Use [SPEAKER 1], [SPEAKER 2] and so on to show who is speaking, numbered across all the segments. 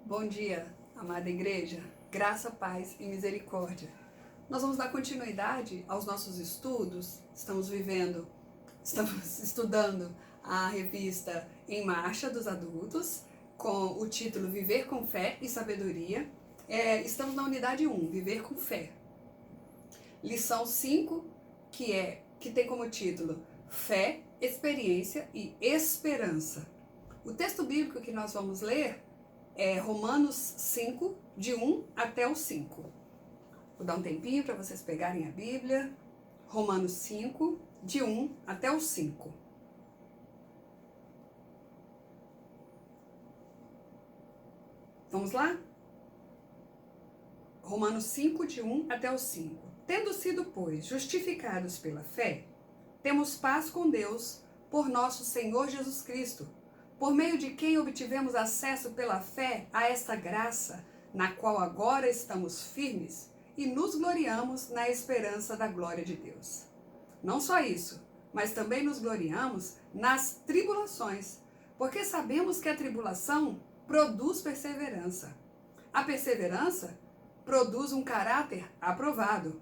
[SPEAKER 1] Bom dia, amada igreja, graça, paz e misericórdia. Nós vamos dar continuidade aos nossos estudos. Estamos estudando a revista Em Marcha dos adultos, com o título Viver com Fé e Sabedoria. Estamos na unidade 1, Viver com Fé. Lição 5, que tem como título Fé, Experiência e Esperança. O texto bíblico que nós vamos ler é Romanos 5, de 1 até o 5. Vou dar um tempinho para vocês pegarem a Bíblia. Romanos 5, de 1 até o 5. Vamos lá? Romanos 5, de 1 até o 5. Tendo sido, pois, justificados pela fé, temos paz com Deus por nosso Senhor Jesus Cristo, por meio de quem obtivemos acesso pela fé a esta graça, na qual agora estamos firmes e nos gloriamos na esperança da glória de Deus. Não só isso, mas também nos gloriamos nas tribulações, porque sabemos que a tribulação produz perseverança. A perseverança produz um caráter aprovado,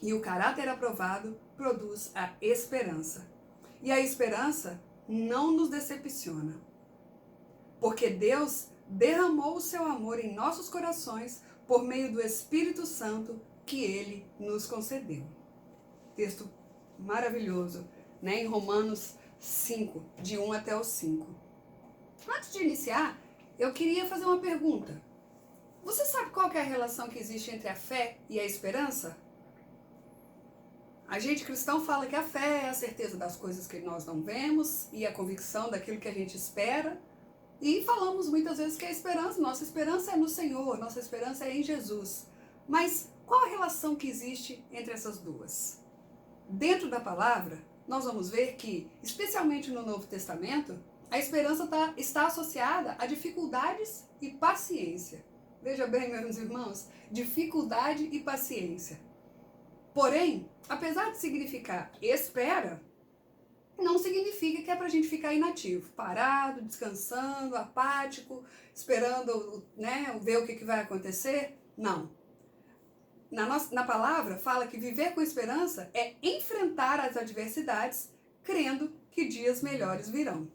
[SPEAKER 1] e o caráter aprovado produz a esperança. E a esperança não nos decepciona, porque Deus derramou o seu amor em nossos corações por meio do Espírito Santo que Ele nos concedeu. Texto maravilhoso, né? Em Romanos 5, de 1 até o 5. Antes de iniciar, eu queria fazer uma pergunta. Você sabe qual que é a relação que existe entre a fé e a esperança? A gente cristão fala que a fé é a certeza das coisas que nós não vemos e a convicção daquilo que a gente espera. E falamos muitas vezes que a esperança, nossa esperança é no Senhor, nossa esperança é em Jesus. Mas qual a relação que existe entre essas duas? Dentro da palavra, nós vamos ver que, especialmente no Novo Testamento, a esperança está associada a dificuldades e paciência. Veja bem, meus irmãos, dificuldade e paciência. Porém, apesar de significar espera, não significa que é para a gente ficar inativo, parado, descansando, apático, esperando, né, ver o que vai acontecer. Não. Na palavra fala que viver com esperança é enfrentar as adversidades, crendo que dias melhores virão.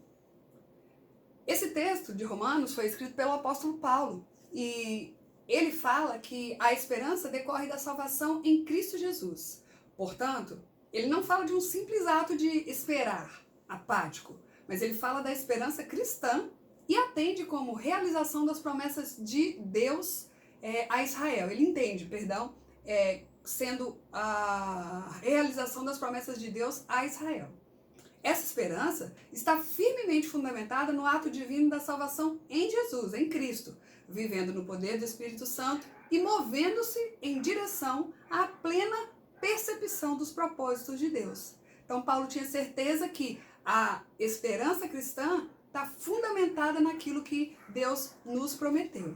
[SPEAKER 1] Esse texto de Romanos foi escrito pelo apóstolo Paulo e ele fala que a esperança decorre da salvação em Cristo Jesus. Portanto, ele não fala de um simples ato de esperar, apático, mas ele fala da esperança cristã e atende como realização das promessas de Deus a Israel. Ele entende, sendo a realização das promessas de Deus a Israel. Essa esperança está firmemente fundamentada no ato divino da salvação em Jesus, em Cristo, vivendo no poder do Espírito Santo e movendo-se em direção à plena percepção dos propósitos de Deus. Então, Paulo tinha certeza que a esperança cristã está fundamentada naquilo que Deus nos prometeu.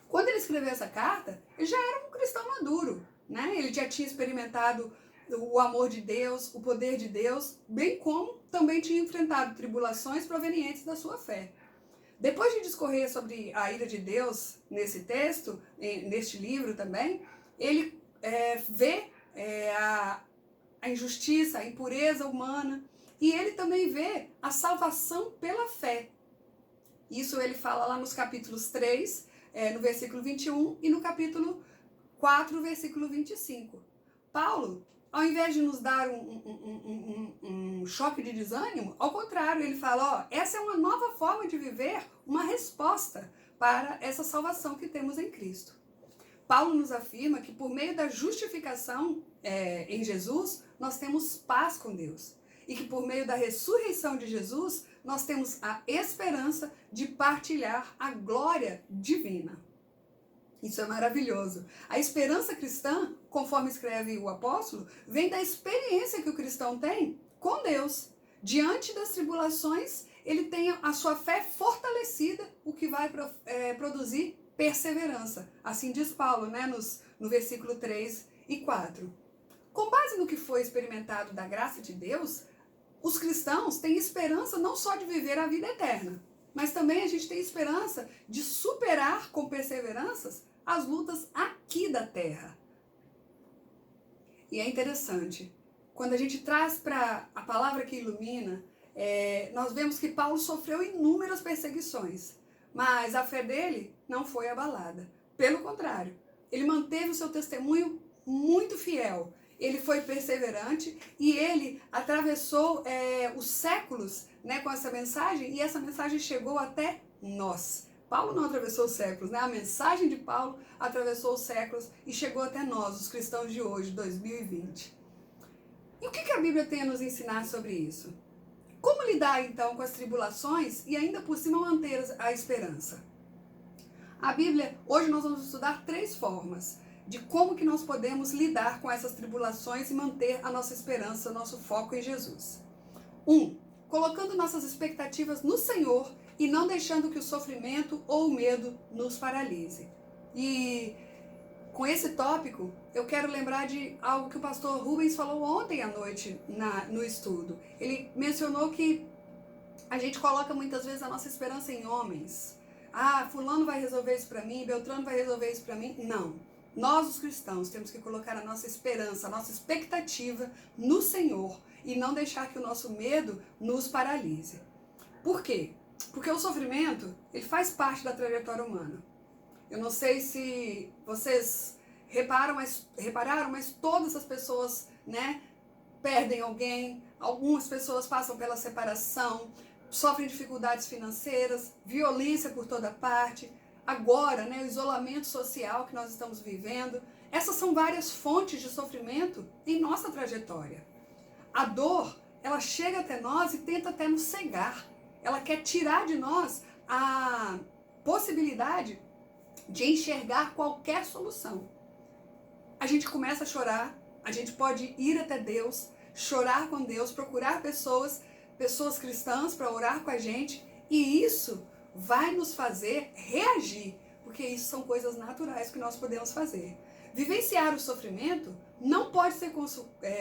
[SPEAKER 1] Quando ele escreveu essa carta, ele já era um cristão maduro, né? Ele já tinha experimentado o amor de Deus, o poder de Deus, bem como também tinha enfrentado tribulações provenientes da sua fé. Depois de discorrer sobre a ira de Deus nesse texto, neste livro também, ele vê a injustiça, a impureza humana, e ele também vê a salvação pela fé. Isso ele fala lá nos capítulos 3, no versículo 21, e no capítulo 4, versículo 25. Paulo, ao invés de nos dar um choque de desânimo, ao contrário, ele fala, essa é uma nova forma de viver, uma resposta para essa salvação que temos em Cristo. Paulo nos afirma que por meio da justificação em Jesus, nós temos paz com Deus. E que por meio da ressurreição de Jesus, nós temos a esperança de partilhar a glória divina. Isso é maravilhoso. A esperança cristã, conforme escreve o apóstolo, vem da experiência que o cristão tem com Deus. Diante das tribulações, ele tem a sua fé fortalecida, o que vai produzir perseverança. Assim diz Paulo, né, no versículo 3 e 4. Com base no que foi experimentado da graça de Deus, os cristãos têm esperança não só de viver a vida eterna, mas também a gente tem esperança de superar com perseveranças as lutas aqui da terra. E é interessante, quando a gente traz para a palavra que ilumina, nós vemos que Paulo sofreu inúmeras perseguições, mas a fé dele não foi abalada. Pelo contrário, ele manteve o seu testemunho muito fiel. Ele foi perseverante e ele atravessou os séculos, né, com essa mensagem, e essa mensagem chegou até nós. Paulo não atravessou os séculos, né? A mensagem de Paulo atravessou os séculos e chegou até nós, os cristãos de hoje, 2020. E o que a Bíblia tem a nos ensinar sobre isso? Como lidar então com as tribulações e ainda por cima manter a esperança? A Bíblia, hoje nós vamos estudar 3 formas de como que nós podemos lidar com essas tribulações e manter a nossa esperança, o nosso foco em Jesus. 1. Colocando nossas expectativas no Senhor e não deixando que o sofrimento ou o medo nos paralise. E com esse tópico, eu quero lembrar de algo que o pastor Rubens falou ontem à noite no estudo. Ele mencionou que a gente coloca muitas vezes a nossa esperança em homens. Ah, fulano vai resolver isso para mim, Beltrano vai resolver isso para mim. Não. Nós, os cristãos, temos que colocar a nossa esperança, a nossa expectativa no Senhor e não deixar que o nosso medo nos paralise. Por quê? Porque o sofrimento, ele faz parte da trajetória humana. Eu não sei se vocês repararam, mas todas as pessoas, né, perdem alguém, algumas pessoas passam pela separação, sofrem dificuldades financeiras, violência por toda parte. Agora, né, o isolamento social que nós estamos vivendo, essas são várias fontes de sofrimento em nossa trajetória. A dor, ela chega até nós e tenta até nos cegar. Ela quer tirar de nós a possibilidade de enxergar qualquer solução. A gente começa a chorar, a gente pode ir até Deus, chorar com Deus, procurar pessoas cristãs para orar com a gente, e isso vai nos fazer reagir, porque isso são coisas naturais que nós podemos fazer. Vivenciar o sofrimento não pode ser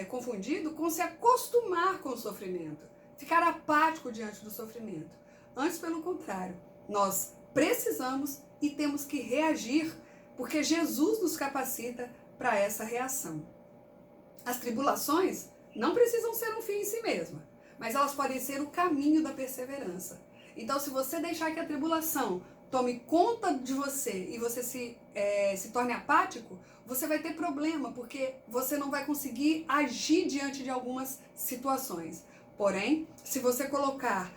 [SPEAKER 1] confundido com se acostumar com o sofrimento, ficar apático diante do sofrimento. Antes, pelo contrário, nós precisamos e temos que reagir, porque Jesus nos capacita para essa reação. As tribulações não precisam ser um fim em si mesma, mas elas podem ser o caminho da perseverança. Então, se você deixar que a tribulação tome conta de você e você se torne apático, você vai ter problema, porque você não vai conseguir agir diante de algumas situações. Porém, se você colocar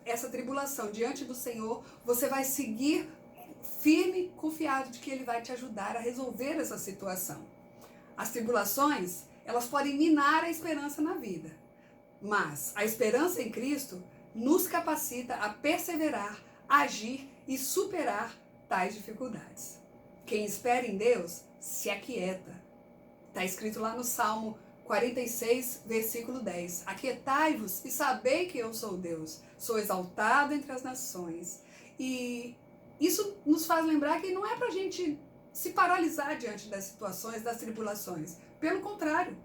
[SPEAKER 1] essa tribulação diante do Senhor, você vai seguir firme, confiado de que Ele vai te ajudar a resolver essa situação. As tribulações, elas podem minar a esperança na vida, mas a esperança em Cristo nos capacita a perseverar, agir e superar tais dificuldades. Quem espera em Deus se aquieta. Está escrito lá no Salmo 46, versículo 10. Aquietai-vos e sabei que eu sou Deus. Sou exaltado entre as nações. E isso nos faz lembrar que não é para a gente se paralisar diante das situações, das tribulações. Pelo contrário,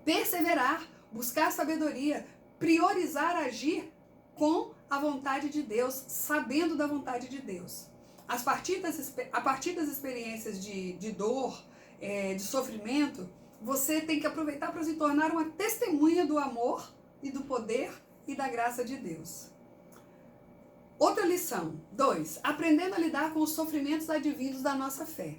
[SPEAKER 1] perseverar, buscar sabedoria, priorizar agir com a vontade de Deus, sabendo da vontade de Deus. A partir das experiências de dor, de sofrimento, você tem que aproveitar para se tornar uma testemunha do amor e do poder e da graça de Deus. Outra lição, 2. Aprendendo a lidar com os sofrimentos advindos da nossa fé.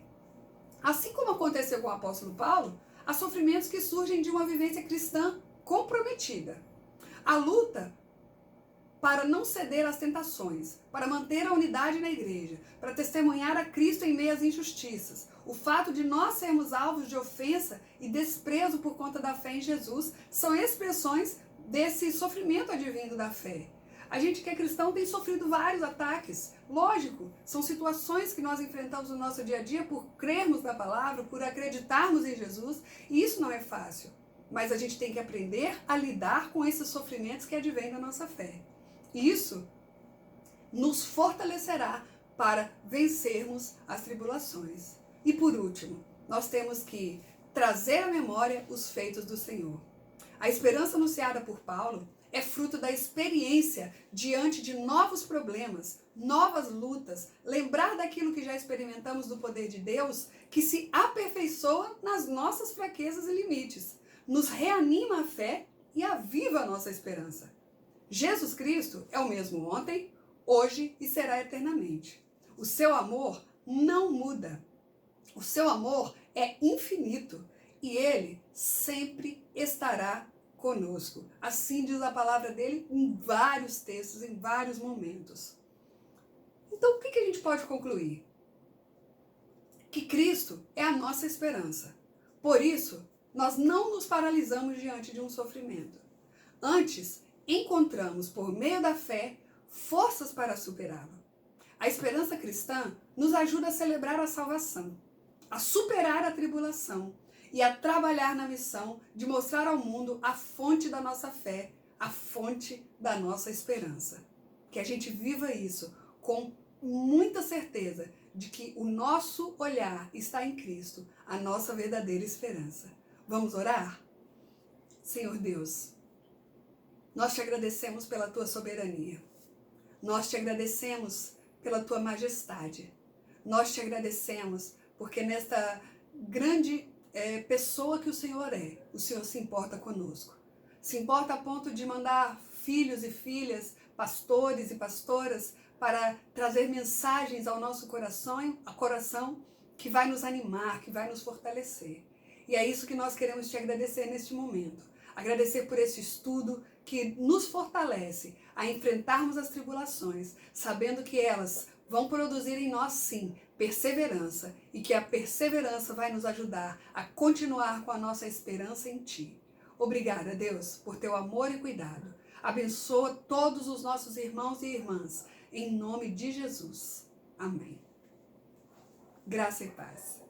[SPEAKER 1] Assim como aconteceu com o apóstolo Paulo, há sofrimentos que surgem de uma vivência cristã comprometida. A luta para não ceder às tentações, para manter a unidade na igreja, para testemunhar a Cristo em meio às injustiças. O fato de nós sermos alvos de ofensa e desprezo por conta da fé em Jesus são expressões desse sofrimento advindo da fé. A gente que é cristão tem sofrido vários ataques. Lógico, são situações que nós enfrentamos no nosso dia a dia por crermos na palavra, por acreditarmos em Jesus, e isso não é fácil. Mas a gente tem que aprender a lidar com esses sofrimentos que advêm da nossa fé. Isso nos fortalecerá para vencermos as tribulações. E por último, nós temos que trazer à memória os feitos do Senhor. A esperança anunciada por Paulo é fruto da experiência diante de novos problemas, novas lutas, lembrar daquilo que já experimentamos do poder de Deus, que se aperfeiçoa nas nossas fraquezas e limites, nos reanima a fé e aviva a nossa esperança. Jesus Cristo é o mesmo ontem, hoje e será eternamente. O seu amor não muda. O seu amor é infinito e ele sempre estará conosco. Assim diz a palavra dele em vários textos, em vários momentos. Então, o que a gente pode concluir? Que Cristo é a nossa esperança. Por isso, nós não nos paralisamos diante de um sofrimento. Antes, encontramos, por meio da fé, forças para superá-lo. A esperança cristã nos ajuda a celebrar a salvação, a superar a tribulação e a trabalhar na missão de mostrar ao mundo a fonte da nossa fé, a fonte da nossa esperança. Que a gente viva isso com muita certeza de que o nosso olhar está em Cristo, a nossa verdadeira esperança. Vamos orar? Senhor Deus, nós te agradecemos pela tua soberania. Nós te agradecemos pela tua majestade. Nós te agradecemos porque nesta grande pessoa que o Senhor se importa conosco. Se importa a ponto de mandar filhos e filhas, pastores e pastoras, para trazer mensagens ao nosso coração que vai nos animar, que vai nos fortalecer. E é isso que nós queremos te agradecer neste momento. Agradecer por esse estudo que nos fortalece a enfrentarmos as tribulações, sabendo que elas vão produzir em nós, sim, perseverança, e que a perseverança vai nos ajudar a continuar com a nossa esperança em Ti. Obrigada, Deus, por Teu amor e cuidado. Abençoa todos os nossos irmãos e irmãs, em nome de Jesus. Amém. Graça e paz.